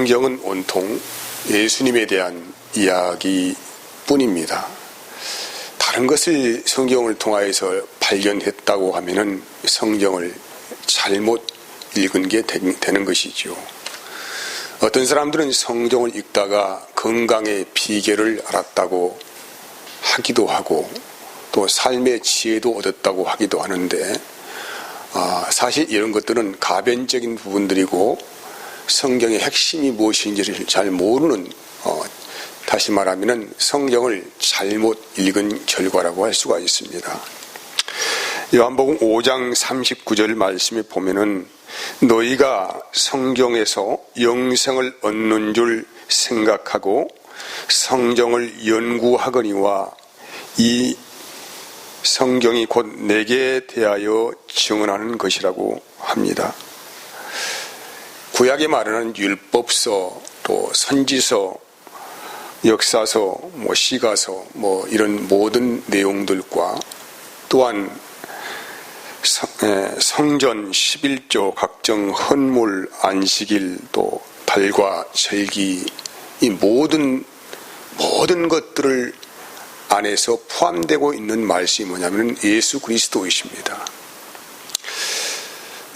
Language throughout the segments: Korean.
성경은 온통 예수님에 대한 이야기뿐입니다. 다른 것을 성경을 통하여서 발견했다고 하면은 성경을 잘못 읽은 게 되는 것이죠. 어떤 사람들은 성경을 읽다가 건강의 비결을 알았다고 하기도 하고 또 삶의 지혜도 얻었다고 하기도 하는데 사실 이런 것들은 가변적인 부분들이고 성경의 핵심이 무엇인지를 잘 모르는 다시 말하면 성경을 잘못 읽은 결과라고 할 수가 있습니다. 요한복음 5장 39절 말씀에 보면은 너희가 성경에서 영생을 얻는 줄 생각하고 성경을 연구하거니와 이 성경이 곧 내게 대하여 증언하는 것이라고 합니다. 구약에 말하는 율법서, 또 선지서, 역사서, 시가서, 이런 모든 내용들과 또한 성전 11조, 각종 헌물, 안식일, 또 달과 절기, 이 모든 것들을 안에서 포함되고 있는 말씀이 뭐냐면 예수 그리스도이십니다.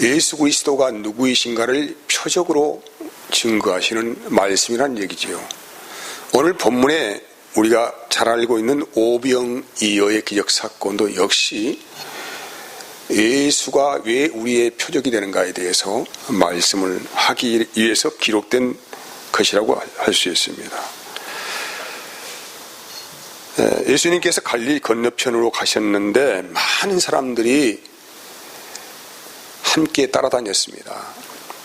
예수 그리스도가 누구이신가를 표적으로 증거하시는 말씀이란 얘기지요. 오늘 본문에 우리가 잘 알고 있는 오병이어의 기적 사건도 역시 예수가 왜 우리의 표적이 되는가에 대해서 말씀을 하기 위해서 기록된 것이라고 할 수 있습니다. 예수님께서 갈릴리 건너편으로 가셨는데 많은 사람들이 함께 따라다녔습니다.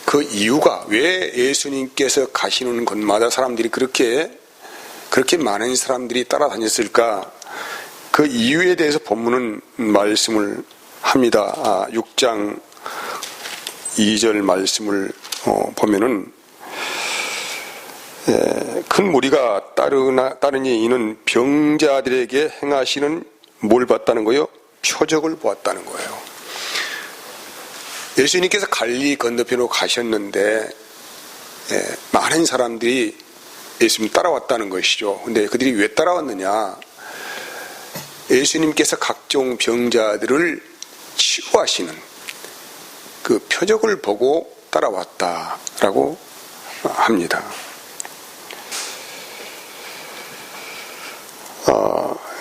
그 이유가 왜 예수님께서 가시는 곳마다 사람들이 그렇게 많은 사람들이 따라다녔을까? 그 이유에 대해서 본문은 말씀을 합니다. 6장 2절 말씀을 보면은 큰 무리가 따르니 이는 병자들에게 행하시는 뭘 봤다는 거예요? 표적을 보았다는 거예요. 예수님께서 갈릴리 건너편으로 가셨는데 많은 사람들이 예수님 따라왔다는 것이죠. 근데 그들이 왜 따라왔느냐? 예수님께서 각종 병자들을 치유하시는 그 표적을 보고 따라왔다라고 합니다.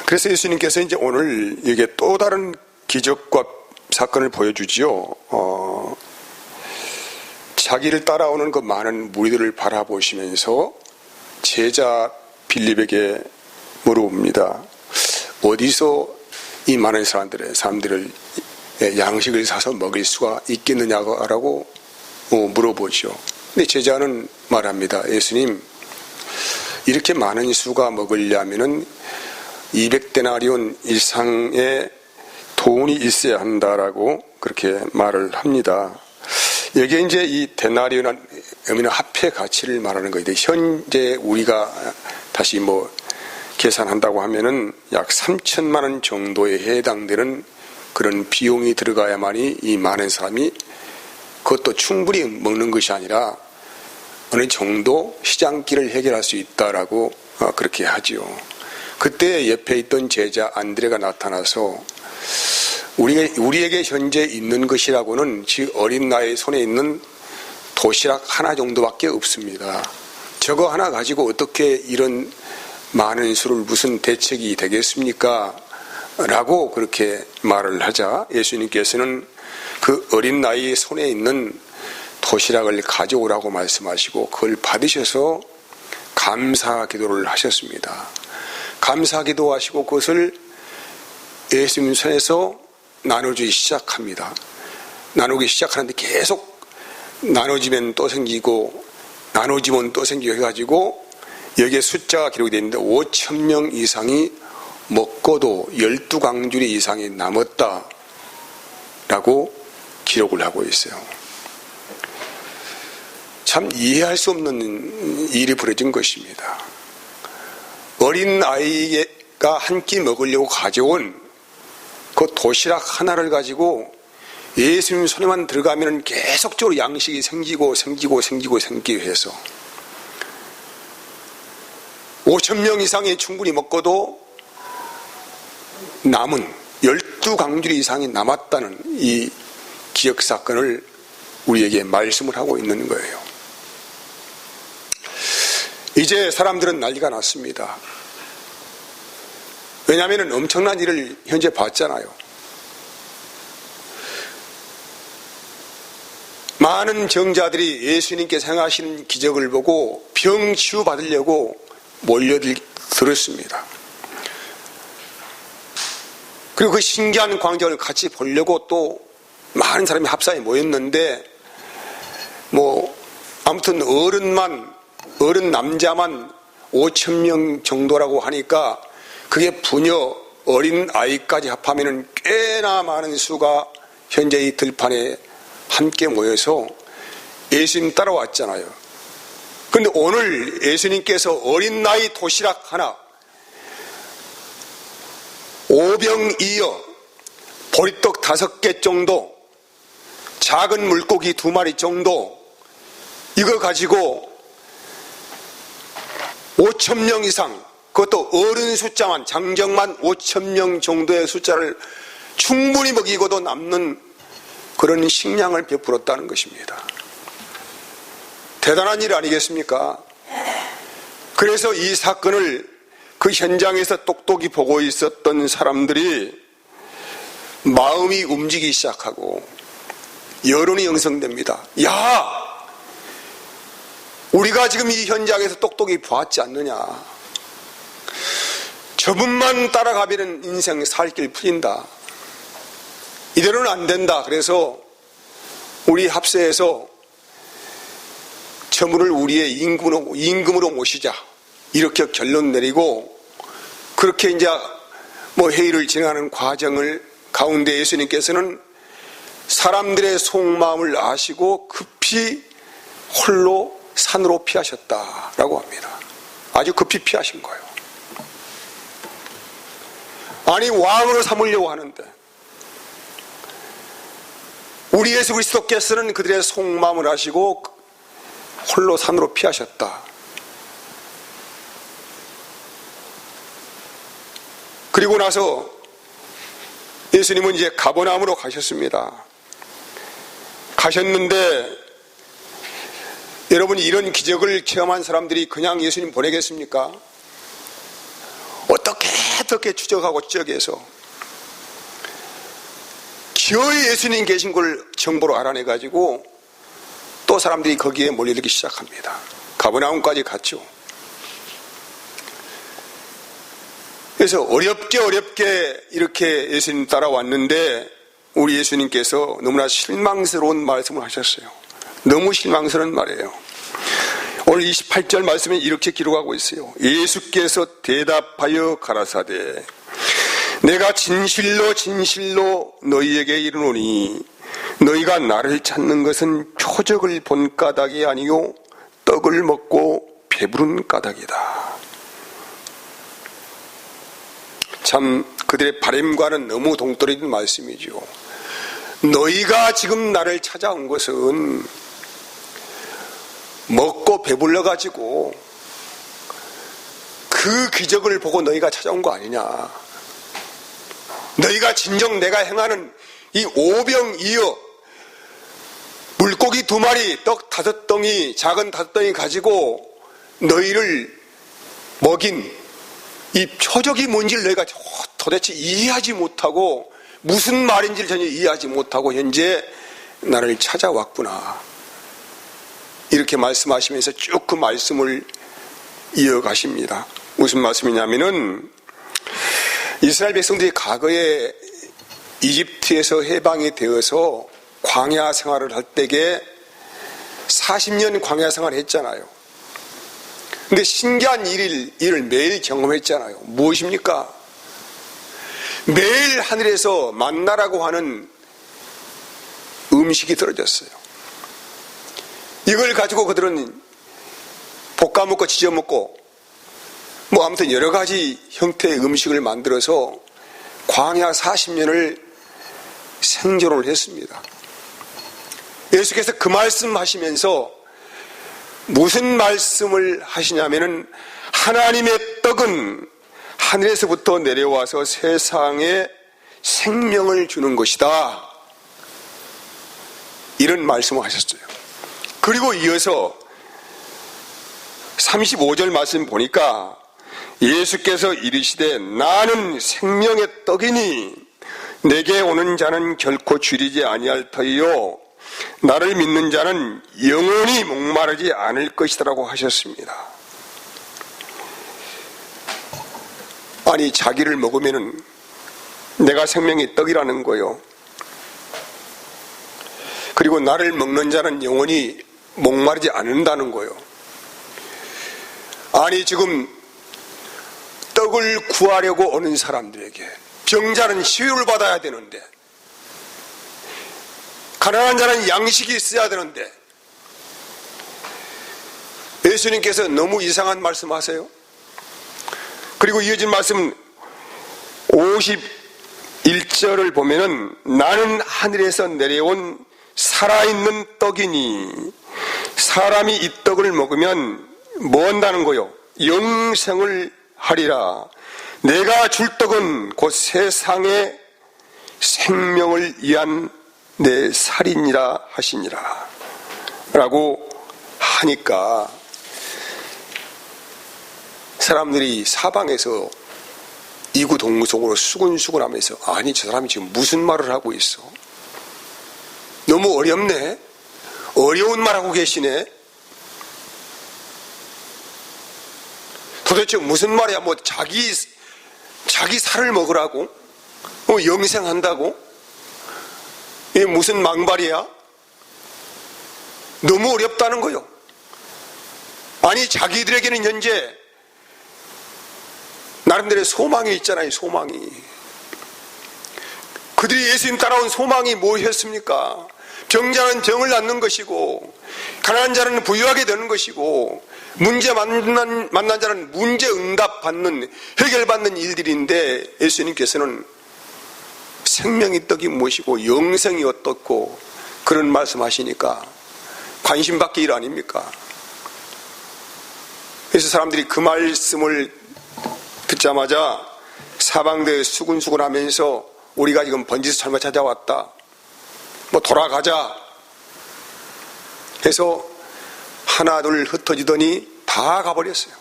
그래서 예수님께서 이제 오늘 이게 또 다른 기적과 사건을 보여주지요. 자기를 따라오는 그 많은 무리들을 바라보시면서 제자 빌립에게 물어봅니다. 어디서 이 많은 사람들을 양식을 사서 먹일 수가 있겠느냐고 물어보죠. 근데 제자는 말합니다. 예수님, 이렇게 많은 수가 먹으려면은 200데나리온 이상의 돈이 있어야 한다라고 그렇게 말을 합니다. 여기에 이제 이 데나리온은 화폐 가치를 말하는 거예요. 현재 우리가 다시 계산한다고 하면은 약 3천만 원 정도에 해당되는 그런 비용이 들어가야만이 이 많은 사람이 그것도 충분히 먹는 것이 아니라 어느 정도 시장길을 해결할 수 있다라고 그렇게 하지요. 그때 옆에 있던 제자 안드레가 나타나서 우리에게 현재 있는 것이라고는 지 어린 나이에 손에 있는 도시락 하나 정도밖에 없습니다. 저거 하나 가지고 어떻게 이런 많은 수를 무슨 대책이 되겠습니까? 라고 그렇게 말을 하자 예수님께서는 그 어린 나이에 손에 있는 도시락을 가져오라고 말씀하시고 그걸 받으셔서 감사 기도를 하셨습니다. 감사 기도하시고 그것을 예수님 손에서 나누기 시작합니다. 나누기 시작하는데 계속 나눠지면 또 생기고 나눠지면 또 생기고 해가지고 여기에 숫자가 기록이 되어 있는데 5,000명 이상이 먹고도 12강주리 이상이 남았다라고 기록을 하고 있어요. 참 이해할 수 없는 일이 벌어진 것입니다. 어린 아이가 한 끼 먹으려고 가져온 그 도시락 하나를 가지고 예수님 손에만 들어가면 계속적으로 양식이 생기고 해서 5,000명 이상이 충분히 먹고도 남은 12강주리 이상이 남았다는 이 기억사건을 우리에게 말씀을 하고 있는 거예요. 이제 사람들은 난리가 났습니다. 왜냐하면 엄청난 일을 현재 봤잖아요. 많은 정자들이 예수님께서 행하시는 기적을 보고 병 치유받으려고 몰려들었습니다. 그리고 그 신기한 광경을 같이 보려고 또 많은 사람이 합산해 모였는데 아무튼 어른 남자만 5,000명 정도라고 하니까 그게 부녀 어린 아이까지 합하면 꽤나 많은 수가 현재 이 들판에 함께 모여서 예수님 따라왔잖아요. 그런데 오늘 예수님께서 어린 나이 도시락 하나, 오병이어, 보리떡 5개 정도, 작은 물고기 2마리 정도, 이거 가지고 5,000명 이상, 그것도 어른 숫자만, 장정만 5,000명 정도의 숫자를 충분히 먹이고도 남는 그런 식량을 베풀었다는 것입니다. 대단한 일 아니겠습니까? 그래서 이 사건을 그 현장에서 똑똑히 보고 있었던 사람들이 마음이 움직이기 시작하고 여론이 형성됩니다. 야! 우리가 지금 이 현장에서 똑똑히 보았지 않느냐? 저분만 따라가면 인생 살 길 풀린다. 이대로는 안 된다. 그래서 우리 합세에서 저분을 우리의 임금으로 모시자. 이렇게 결론 내리고 그렇게 이제 회의를 진행하는 과정을 가운데 예수님께서는 사람들의 속마음을 아시고 급히 홀로 산으로 피하셨다라고 합니다. 아주 급히 피하신 거예요. 아니 왕으로 삼으려고 하는데 우리 예수 그리스도께서는 그들의 속마음을 아시고 홀로 산으로 피하셨다. 그리고 나서 예수님은 이제 가버나움으로 가셨습니다. 가셨는데 여러분 이런 기적을 체험한 사람들이 그냥 예수님 보내겠습니까? 어떻게 추적하고 추적해서 기어이 예수님 계신 걸 정보로 알아내가지고 또 사람들이 거기에 몰려들기 시작합니다. 가버나움까지 갔죠. 그래서 어렵게 이렇게 예수님 따라왔는데 우리 예수님께서 너무나 실망스러운 말씀을 하셨어요. 너무 실망스러운 말이에요. 오늘 28절 말씀에 이렇게 기록하고 있어요. 예수께서 대답하여 가라사대 내가 진실로 너희에게 이르노니 너희가 나를 찾는 것은 표적을 본 까닭이 아니요 떡을 먹고 배부른 까닭이다. 참 그들의 바람과는 너무 동떨어진 말씀이죠. 너희가 지금 나를 찾아온 것은 먹고 배불러가지고 그 기적을 보고 너희가 찾아온 거 아니냐. 너희가 진정 내가 행하는 이 오병이어 물고기 2마리 떡 5덩이 작은 5덩이 가지고 너희를 먹인 이 표적이 뭔지를 너희가 도대체 이해하지 못하고 무슨 말인지를 전혀 이해하지 못하고 현재 나를 찾아왔구나. 이렇게 말씀하시면서 쭉 그 말씀을 이어가십니다. 무슨 말씀이냐면은 이스라엘 백성들이 과거에 이집트에서 해방이 되어서 광야 생활을 할 때에 40년 광야 생활을 했잖아요. 근데 신기한 일을 매일 경험했잖아요. 무엇입니까? 매일 하늘에서 만나라고 하는 음식이 떨어졌어요. 이걸 가지고 그들은 볶아먹고 지져먹고 아무튼 여러 가지 형태의 음식을 만들어서 광야 40년을 생존을 했습니다. 예수께서 그 말씀하시면서 무슨 말씀을 하시냐면은 하나님의 떡은 하늘에서부터 내려와서 세상에 생명을 주는 것이다. 이런 말씀을 하셨어요. 그리고 이어서 35절 말씀 보니까 예수께서 이르시되 나는 생명의 떡이니 내게 오는 자는 결코 줄이지 아니할 터이요 나를 믿는 자는 영원히 목마르지 않을 것이라고 하셨습니다. 아니 자기를 먹으면은 내가 생명의 떡이라는 거요. 그리고 나를 먹는 자는 영원히 목마르지 않는다는 거요. 아니 지금 떡을 구하려고 오는 사람들에게 병자는 치유를 받아야 되는데 가난한 자는 양식이 있어야 되는데 예수님께서 너무 이상한 말씀하세요. 그리고 이어진 말씀 51절을 보면은 나는 하늘에서 내려온 살아있는 떡이니 사람이 이 떡을 먹으면 뭐 한다는 거요? 영생을 하리라. 내가 줄 떡은 곧 세상의 생명을 위한 내 살이니라 하시니라 라고 하니까 사람들이 사방에서 이구동성으로 수근수근 하면서 아니 저 사람이 지금 무슨 말을 하고 있어? 너무 어렵네? 어려운 말 하고 계시네? 도대체 무슨 말이야? 뭐 자기 살을 먹으라고? 영생한다고? 이게 무슨 망발이야? 너무 어렵다는 거요. 아니 자기들에게는 현재 나름대로의 소망이 있잖아요. 소망이. 그들이 예수님 따라온 소망이 무엇이었습니까? 병자는 병을 낫는 것이고 가난한 자는 부유하게 되는 것이고 문제 만난 자는 문제 응답 받는 해결받는 일들인데 예수님께서는 생명의 떡이 무엇이고 영생이 어떻고 그런 말씀하시니까 관심 받기 일 아닙니까? 그래서 사람들이 그 말씀을 듣자마자 사방대에 수근수근 하면서 우리가 지금 번지수 잘못 찾아왔다. 뭐 돌아가자. 해서 하나 둘 흩어지더니 다 가버렸어요.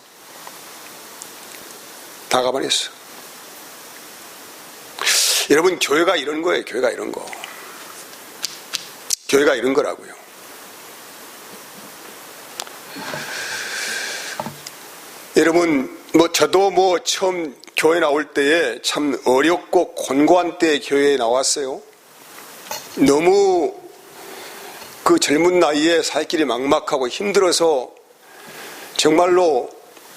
다 가버렸어. 여러분 교회가 이런 거예요. 교회가 이런 거. 교회가 이런 거라고요. 여러분 저도 처음 교회 나올 때에 참 어렵고 곤고한 때에 교회에 나왔어요. 너무 그 젊은 나이에 살 길이 막막하고 힘들어서 정말로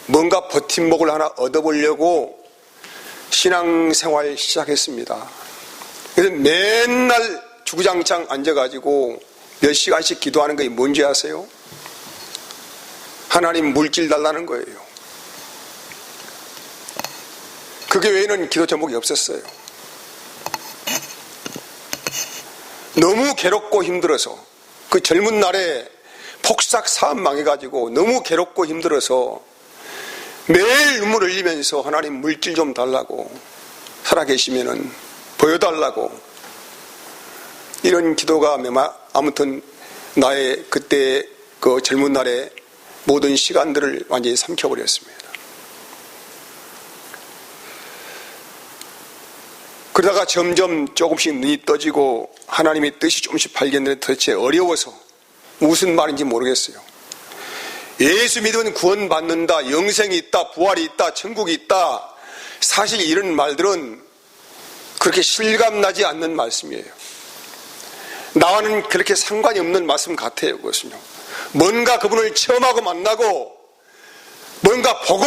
뭔가 버팀목을 하나 얻어보려고 신앙생활 시작했습니다. 그래서 맨날 주구장창 앉아가지고 몇 시간씩 기도하는 게 뭔지 아세요? 하나님 물질 달라는 거예요. 그게 외에는 기도 제목이 없었어요. 너무 괴롭고 힘들어서 그 젊은 날에 폭삭 사업 망해가지고 너무 괴롭고 힘들어서 매일 눈물 흘리면서 하나님 물질 좀 달라고 살아계시면은 보여달라고 이런 기도가 아무튼 나의 그때 그 젊은 날의 모든 시간들을 완전히 삼켜버렸습니다. 그러다가 점점 조금씩 눈이 떠지고 하나님의 뜻이 조금씩 발견되는 도대체 어려워서 무슨 말인지 모르겠어요. 예수 믿으면 구원받는다, 영생이 있다, 부활이 있다, 천국이 있다. 사실 이런 말들은 그렇게 실감나지 않는 말씀이에요. 나와는 그렇게 상관이 없는 말씀 같아요. 그것은요. 뭔가 그분을 체험하고 만나고 뭔가 보고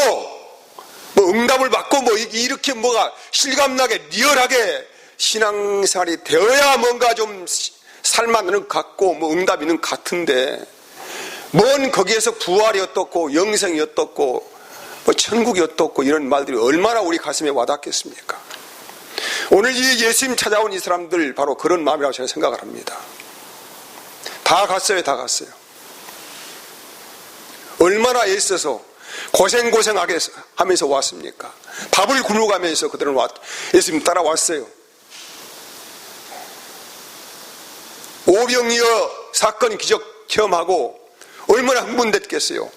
뭐 응답을 받고 뭐 이렇게 뭐가 실감나게 리얼하게 신앙생활이 되어야 뭔가 좀 살만한 것 같고 뭐 응답이 있는 것 같은데 뭔 거기에서 부활이 어떻고 영생이 어떻고 뭐 천국이 어떻고 이런 말들이 얼마나 우리 가슴에 와닿겠습니까? 오늘 이 예수님 찾아온 이 사람들 바로 그런 마음이라고 저는 생각을 합니다. 다 갔어요. 다 갔어요. 얼마나 애써서 고생고생하게 하면서 왔습니까? 밥을 굶어가면서 그들은 예수님 따라왔어요. 오병이어 사건 기적 체험하고 얼마나 흥분됐겠어요.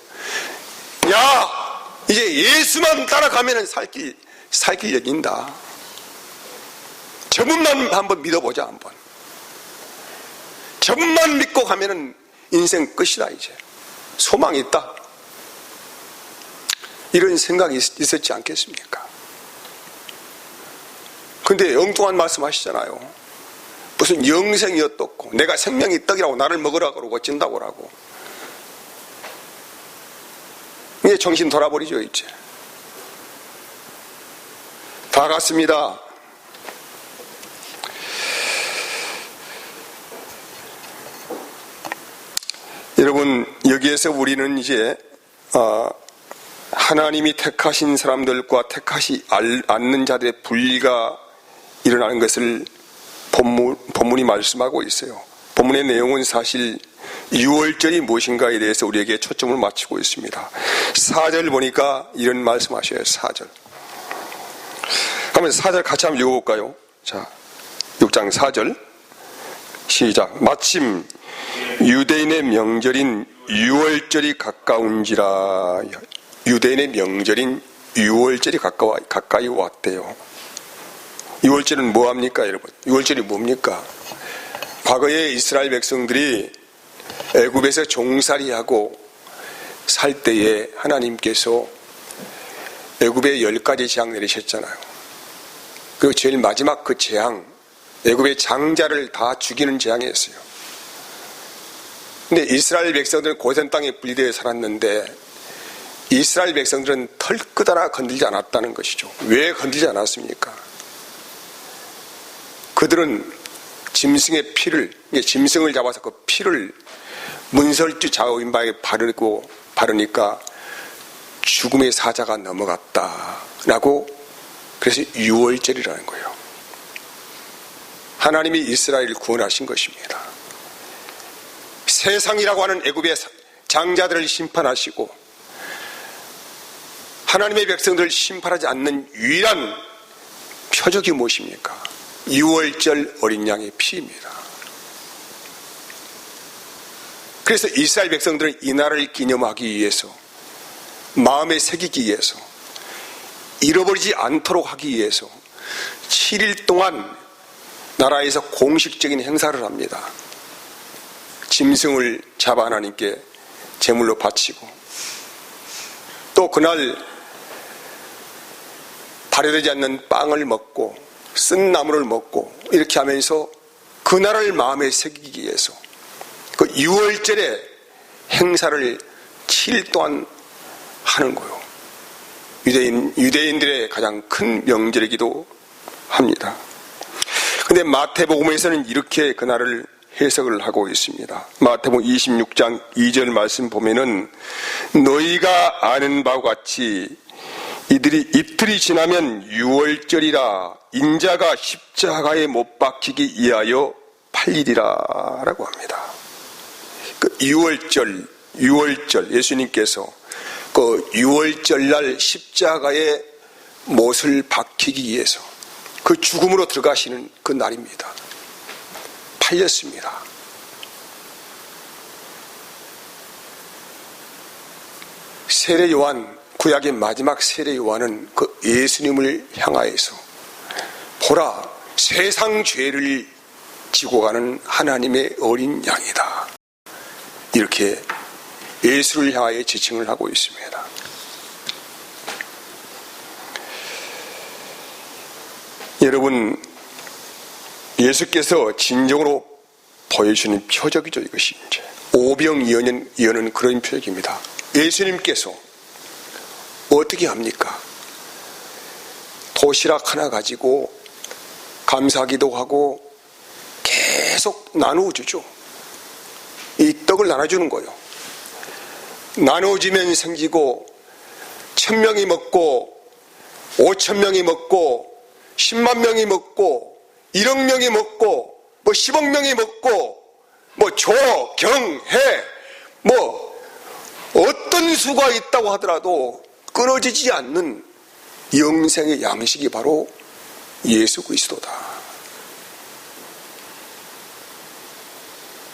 야, 이제 예수만 따라가면 살 길 열린다. 저분만 한번 믿어보자. 한번 저분만 믿고 가면 인생 끝이다. 이제 소망이 있다. 이런 생각이 있었지 않겠습니까? 근데 엉뚱한 말씀 하시잖아요. 무슨 영생이 어떻고 내가 생명이 떡이라고 나를 먹으라 그러고 찐다고 하고. 이제 정신 돌아버리죠. 이제 다 갔습니다. 여러분, 여기에서 우리는 이제 하나님이 택하신 사람들과 택하지 않는 자들의 분리가 일어나는 것을 본문이 말씀하고 있어요. 본문의 내용은 사실 유월절이 무엇인가에 대해서 우리에게 초점을 맞추고 있습니다. 4절 보니까 이런 말씀하셔요. 4절. 그러면 4절 같이 한번 읽어볼까요? 자, 6장 4절 시작. 마침 유대인의 명절인 유월절이 가까운지라. 유대인의 명절인 유월절이 가까이 왔대요. 유월절은 뭐합니까, 여러분? 유월절이 뭡니까? 과거에 이스라엘 백성들이 애굽에서 종살이하고 살 때에 하나님께서 애굽에 10가지 재앙 내리셨잖아요. 그리고 제일 마지막 그 재앙, 애굽의 장자를 다 죽이는 재앙이었어요. 근데 이스라엘 백성들은 고센 땅에 분리되어 살았는데 이스라엘 백성들은 털끝 하나 건들지 않았다는 것이죠. 왜 건들지 않았습니까? 그들은 짐승의 피를, 짐승을 잡아서 그 피를 문설주 좌우인바에 바르니까 죽음의 사자가 넘어갔다라고, 그래서 유월절이라는 거예요. 하나님이 이스라엘을 구원하신 것입니다. 세상이라고 하는 애굽의 장자들을 심판하시고 하나님의 백성들을 심판하지 않는 유일한 표적이 무엇입니까? 유월절 어린 양의 피입니다. 그래서 이스라엘 백성들은 이 날을 기념하기 위해서, 마음에 새기기 위해서, 잃어버리지 않도록 하기 위해서 7일 동안 나라에서 공식적인 행사를 합니다. 짐승을 잡아 하나님께 제물로 바치고, 또 그날 발효되지 않는 빵을 먹고 쓴 나물을 먹고 이렇게 하면서 그날을 마음에 새기기 위해서 그 유월절에 행사를 7일 동안 하는 거예요. 유대인들의 가장 큰 명절이기도 합니다. 근데 마태복음에서는 이렇게 그날을 해석을 하고 있습니다. 마태복음 26장 2절 말씀 보면은 너희가 아는 바와 같이 이틀이 지나면 유월절이라 인자가 십자가에 못 박히기 위하여 팔리리라 라고 합니다. 그 유월절 예수님께서 그 유월절날 십자가에 못을 박히기 위해서 그 죽음으로 들어가시는 그 날입니다. 팔렸습니다. 세례 요한, 구약의 마지막 세례 요한은 그 예수님을 향하여서 보라, 세상 죄를 지고 가는 하나님의 어린 양이다, 이렇게 예수를 향하여 지칭을 하고 있습니다. 여러분, 예수께서 진정으로 보여주는 표적이죠. 이것이 이제 오병이어는 그런 표적입니다. 예수님께서 어떻게 합니까? 도시락 하나 가지고 감사기도 하고 계속 나누어 주죠. 이 떡을 나눠주는 거예요. 나누어지면 생기고 1000명이 먹고 5000명이 먹고 10만 명이 먹고 1억 명이 먹고 뭐 10억 명이 먹고 뭐 조, 경, 해 뭐 어떤 수가 있다고 하더라도 끊어지지 않는 영생의 양식이 바로 예수 그리스도다.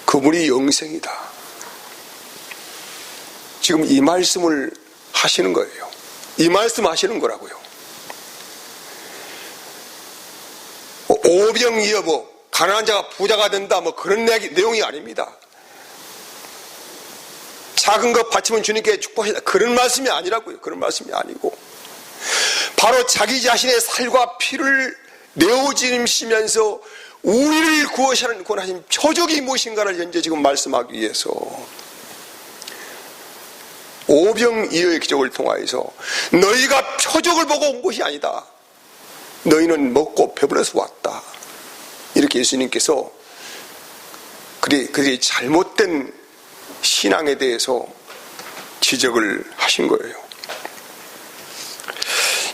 그분이 영생이다. 지금 이 말씀을 하시는 거예요. 이 말씀 하시는 거라고요. 오병이어 가난한 자가 부자가 된다 그런 내용이 아닙니다. 작은 것 바치면 주님께 축복하시다 그런 말씀이 아니라고요. 그런 말씀이 아니고 바로 자기 자신의 살과 피를 내어지시면서 우리를 구원하신 표적이 무엇인가를 현재 지금 말씀하기 위해서 오병이어의 기적을 통하여서 너희가 표적을 보고 온 것이 아니다. 너희는 먹고 배불러서 왔다. 이렇게 예수님께서 그들이 잘못된 신앙에 대해서 지적을 하신 거예요.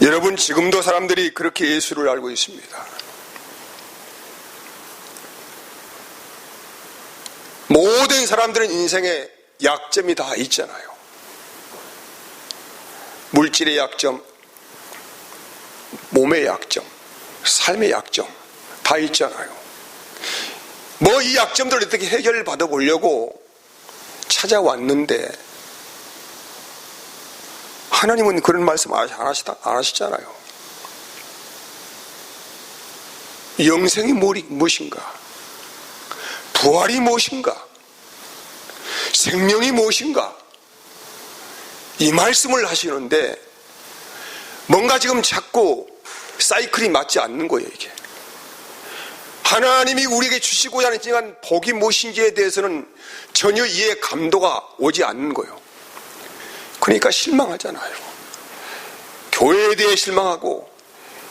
여러분, 지금도 사람들이 그렇게 예수를 알고 있습니다. 모든 사람들은 인생에 약점이 다 있잖아요. 물질의 약점, 몸의 약점, 삶의 약점 다 있잖아요. 이 약점들을 어떻게 해결을 받아보려고 찾아왔는데 하나님은 그런 말씀 안 하시잖아요. 영생이 무엇인가? 부활이 무엇인가? 생명이 무엇인가? 이 말씀을 하시는데 뭔가 지금 자꾸 사이클이 맞지 않는 거예요. 이게 하나님이 우리에게 주시고자 하는 복이 무엇인지에 대해서는 전혀 이해 감도가 오지 않는 거예요. 그러니까 실망하잖아요. 교회에 대해 실망하고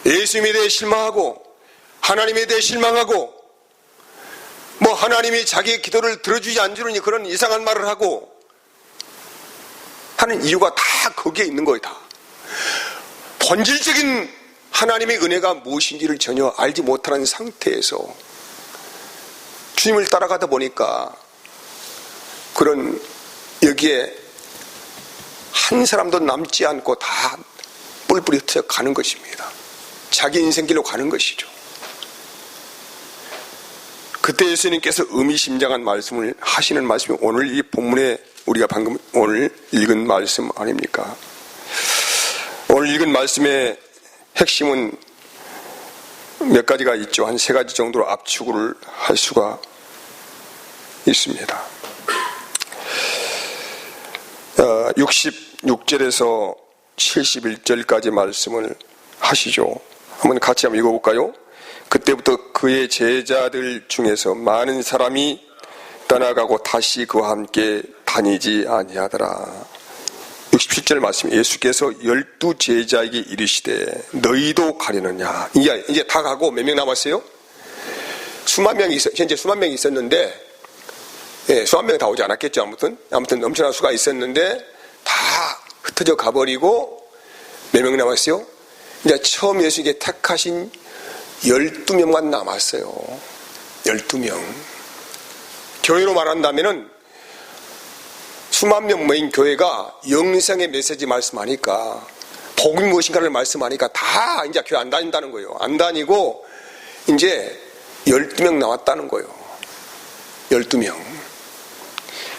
예수님에 대해 실망하고 하나님에 대해 실망하고 하나님이 자기의 기도를 들어주지 않으니 그런 이상한 말을 하고 하는 이유가 다 거기에 있는 거예요. 다 본질적인 하나님의 은혜가 무엇인지를 전혀 알지 못하는 상태에서 주님을 따라가다 보니까 그런 여기에 한 사람도 남지 않고 다 뿔뿔이 흩어져 가는 것입니다. 자기 인생길로 가는 것이죠. 그때 예수님께서 의미심장한 말씀을 하시는 말씀이 오늘 이 본문에 우리가 방금 오늘 읽은 말씀 아닙니까? 오늘 읽은 말씀의 핵심은 몇 가지가 있죠. 한 3가지 정도로 압축을 할 수가 있습니다. 66절에서 71절까지 말씀을 하시죠. 한번 같이 한번 읽어볼까요? 그때부터 그의 제자들 중에서 많은 사람이 떠나가고 다시 그와 함께 다니지 아니하더라. 67절 말씀, 예수께서 12 제자에게 이르시되 너희도 가려느냐. 이제 다 가고 몇 명 남았어요? 현재 수만 명이 있었는데, 수만 명이 다 오지 않았겠죠. 아무튼 엄청난 수가 있었는데 다 흩어져 가버리고 몇 명 남았어요? 이제 처음 예수에게 택하신 12명만 남았어요. 12명. 교회로 말한다면은 수만 명 모인 교회가 영생의 메시지 말씀하니까 복음이 무엇인가를 말씀하니까 다 이제 교회 안 다닌다는 거예요. 안 다니고 이제 12명 남았다는 거예요. 12명.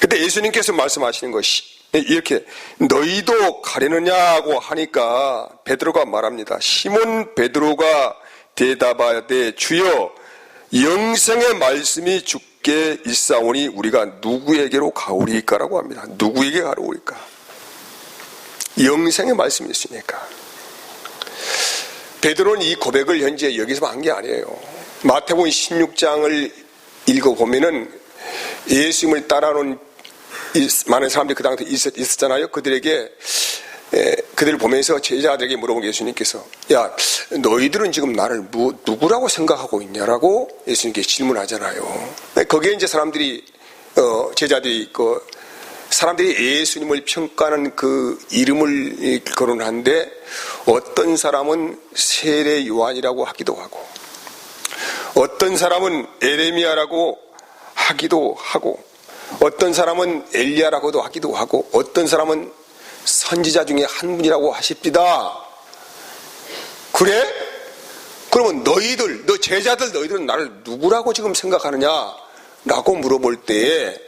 그때 예수님께서 말씀하시는 것이 이렇게 너희도 가려느냐고 하니까 베드로가 말합니다. 시몬 베드로가 대답하되 주여 영생의 말씀이 주께 있사오니 우리가 누구에게로 가오리까라고 합니다. 누구에게 가오리까? 영생의 말씀이 있으니까. 베드로는 이 고백을 현재 여기서만 한 게 아니에요. 마태복음 16장을 읽어보면은 예수님을 따라오는 많은 사람들이 그 당시에 있었잖아요. 그들을 보면서 제자들에게 물어본 예수님께서 야 너희들은 지금 나를 누구라고 생각하고 있냐라고 예수님께 질문하잖아요. 거기에 이제 제자들이 사람들이 예수님을 평가하는 그 이름을 거론하는데 어떤 사람은 세례 요한이라고 하기도 하고 어떤 사람은 에레미야라고 하기도 하고 어떤 사람은 엘리야라고도 하기도 하고 어떤 사람은 선지자 중에 한 분이라고 하십니다. 그래? 그러면 너 제자들 너희들은 나를 누구라고 지금 생각하느냐? 라고 물어볼 때에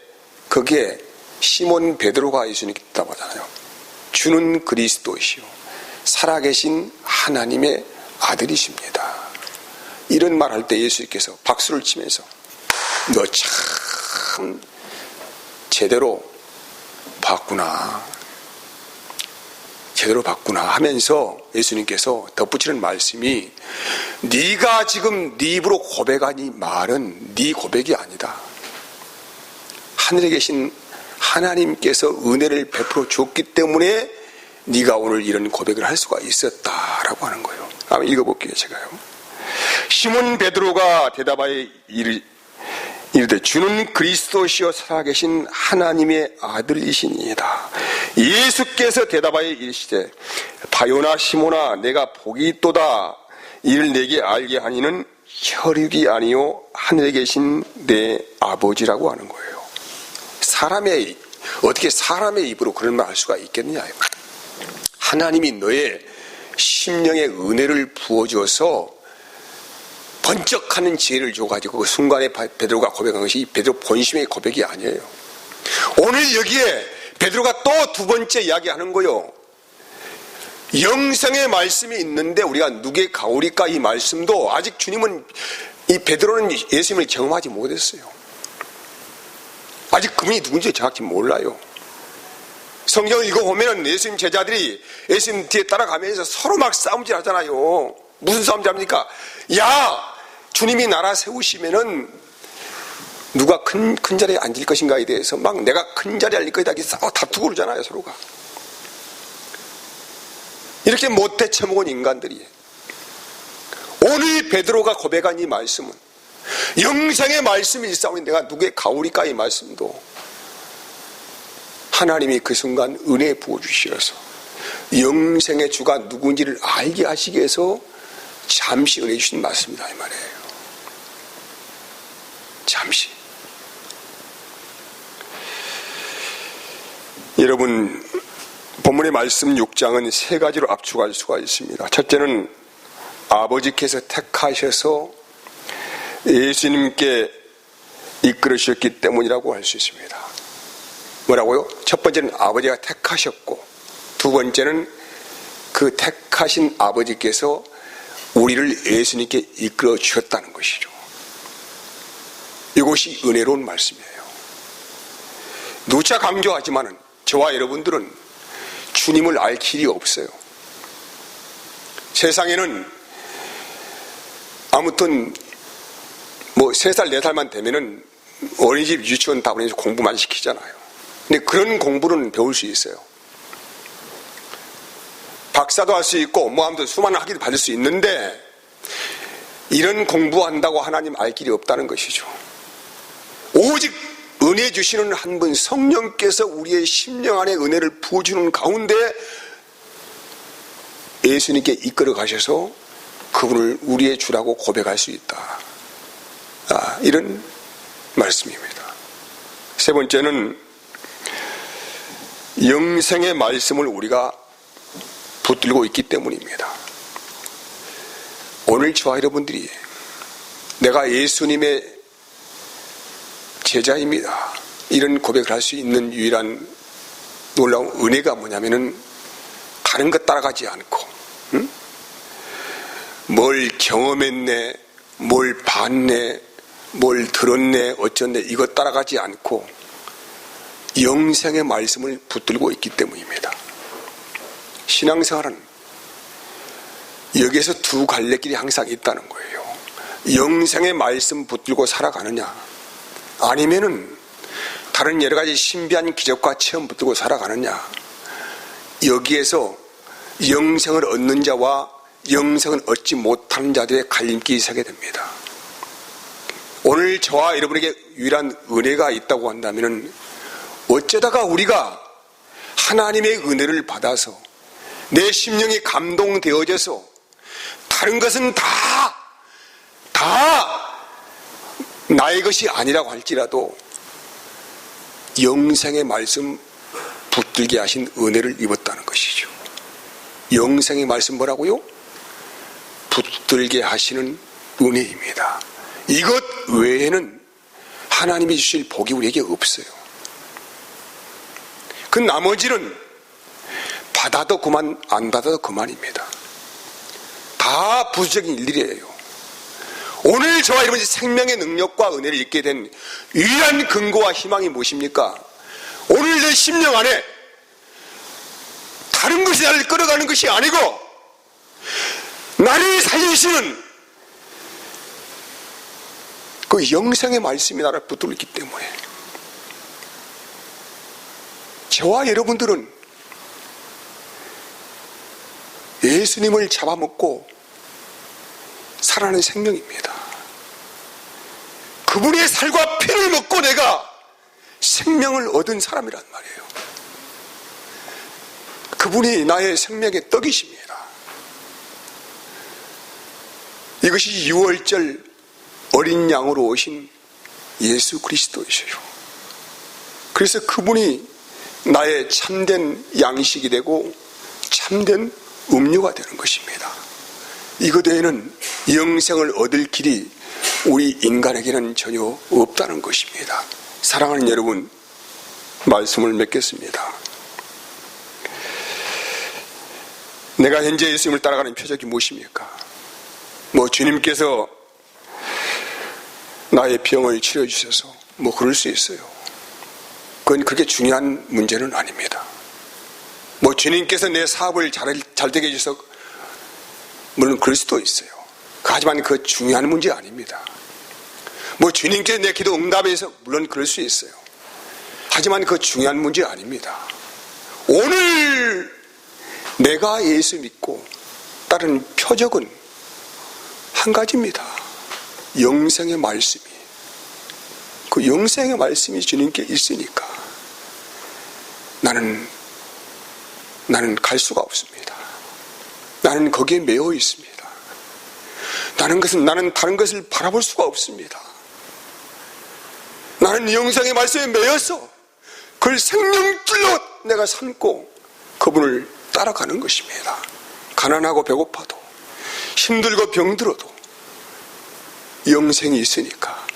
거기에 시몬 베드로가 예수님께 대답하잖아요. 주는 그리스도이시오 살아계신 하나님의 아들이십니다. 이런 말 할 때 예수님께서 박수를 치면서 너 참 제대로 봤구나 하면서 예수님께서 덧붙이는 말씀이 네가 지금 네 입으로 고백한 이 말은 네 고백이 아니다. 하늘에 계신 하나님께서 은혜를 베풀어 줬기 때문에 네가 오늘 이런 고백을 할 수가 있었다라고 하는 거예요. 한번 읽어볼게요. 제가요. 시몬 베드로가 대답하여 이르되 주는 그리스도시요 살아계신 하나님의 아들이시니이다. 예수께서 대답하여 이르시되 바요나 시몬아 내가 복이 있도다. 이를 내게 알게 하니는 혈육이 아니요 하늘에 계신 내 아버지라고 하는 거예요. 어떻게 사람의 입으로 그런 말 할 수가 있겠느냐. 하나님이 너의 심령에 은혜를 부어줘서 번쩍하는 지혜를 줘가지고 그 순간에 베드로가 고백한 것이 베드로 본심의 고백이 아니에요. 오늘 여기에 베드로가 또 두 번째 이야기하는 거요. 영생의 말씀이 있는데 우리가 누구의 가오리까 이 말씀도 아직 주님은 이 베드로는 예수님을 경험하지 못했어요. 아직 그분이 누군지 정확히 몰라요. 성경을 읽어보면 예수님 제자들이 예수님 뒤에 따라가면서 서로 막 싸움질 하잖아요. 무슨 싸움질 합니까? 야! 주님이 나라 세우시면은 누가 큰 자리에 앉을 것인가에 대해서 막 내가 큰 자리에 앉을 것이다 이렇게 다투고 그러잖아요. 서로가. 이렇게 못돼 처먹은 인간들이 오늘 베드로가 고백한 이 말씀은 영생의 말씀이 일사오니 내가 누구의 가오리까 이 말씀도 하나님이 그 순간 은혜 부어주시어서 영생의 주가 누군지를 알게 하시기 위해서 잠시 은혜 주신 말씀이다 이 말이에요. 잠시. 여러분 본문의 말씀 6장은 세 가지로 압축할 수가 있습니다. 첫째는 아버지께서 택하셔서 예수님께 이끌으셨기 때문이라고 할 수 있습니다. 뭐라고요? 첫 번째는 아버지가 택하셨고 두 번째는 그 택하신 아버지께서 우리를 예수님께 이끌어 주셨다는 것이죠. 이것이 은혜로운 말씀이에요. 누차 강조하지만은 저와 여러분들은 주님을 알 길이 없어요. 세상에는 아무튼 뭐 3살, 4살만 되면은 어린이집, 유치원 다 보내서 공부만 시키잖아요. 근데 그런 공부는 배울 수 있어요. 박사도 할 수 있고 뭐 아무튼 수많은 학위도 받을 수 있는데 이런 공부한다고 하나님 알 길이 없다는 것이죠. 오직 은혜 주시는 한 분 성령께서 우리의 심령 안에 은혜를 부어주는 가운데 예수님께 이끌어 가셔서 그분을 우리의 주라고 고백할 수 있다. 이런 말씀입니다. 세 번째는 영생의 말씀을 우리가 붙들고 있기 때문입니다. 오늘 저와 여러분들이 내가 예수님의 제자입니다. 이런 고백을 할 수 있는 유일한 놀라운 은혜가 뭐냐면은 다른 것 따라가지 않고 뭘 경험했네, 뭘 봤네, 뭘 들었네, 어쩌네 이것 따라가지 않고 영생의 말씀을 붙들고 있기 때문입니다. 신앙생활은 여기에서 두 갈래길이 항상 있다는 거예요. 영생의 말씀 붙들고 살아가느냐 아니면은 다른 여러 가지 신비한 기적과 체험 붙들고 살아가느냐. 여기에서 영생을 얻는 자와 영생을 얻지 못하는 자들의 갈림길이 서게 됩니다. 오늘 저와 여러분에게 유일한 은혜가 있다고 한다면 어쩌다가 우리가 하나님의 은혜를 받아서 내 심령이 감동되어져서 다른 것은 다 나의 것이 아니라고 할지라도 영생의 말씀 붙들게 하신 은혜를 입었다는 것이죠. 영생의 말씀 뭐라고요? 붙들게 하시는 은혜입니다. 이것 외에는 하나님이 주실 복이 우리에게 없어요. 그 나머지는 받아도 그만, 안 받아도 그만입니다. 다 부수적인 일들이에요. 오늘 저와 여러분이 생명의 능력과 은혜를 잊게 된 유일한 근거와 희망이 무엇입니까? 오늘 내 심령 안에 다른 것이 나를 끌어가는 것이 아니고 나를 살리시는 그 영생의 말씀이 나를 붙들기 때문에 저와 여러분들은 예수님을 잡아먹고 살아나는 생명입니다. 그분의 살과 피를 먹고 내가 생명을 얻은 사람이란 말이에요. 그분이 나의 생명의 떡이십니다. 이것이 6월절 어린 양으로 오신 예수 그리스도이셔요. 그래서 그분이 나의 참된 양식이 되고 참된 음료가 되는 것입니다. 이것 외에는 영생을 얻을 길이 우리 인간에게는 전혀 없다는 것입니다. 사랑하는 여러분, 말씀을 맺겠습니다. 내가 현재 예수님을 따라가는 표적이 무엇입니까? 주님께서 나의 병을 치료해 주셔서 그럴 수 있어요. 그건 그렇게 중요한 문제는 아닙니다. 주님께서 내 사업을 잘 되게 해주셔서 물론 그럴 수도 있어요. 하지만 그 중요한 문제 아닙니다. 주님께서 내 기도 응답해서 물론 그럴 수 있어요. 하지만 그 중요한 문제 아닙니다. 오늘 내가 예수 믿고 따르는 표적은 한 가지입니다. 영생의 말씀이. 그 영생의 말씀이 주님께 있으니까 나는 갈 수가 없습니다. 나는 거기에 매여 있습니다. 나는 다른 것을 바라볼 수가 없습니다. 나는 영생의 말씀에 매여서 그걸 생명줄로 내가 삼고 그분을 따라가는 것입니다. 가난하고 배고파도 힘들고 병들어도 영생이 있으니까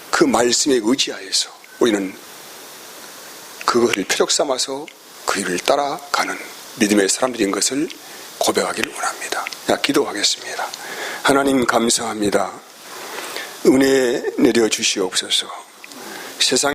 그 말씀에 의지하여서 우리는 그것을 표적 삼아서 그 일을 따라가는 믿음의 사람들인 것을 고백하기를 원합니다. 기도하겠습니다. 하나님 감사합니다. 은혜 내려 주시옵소서. 세상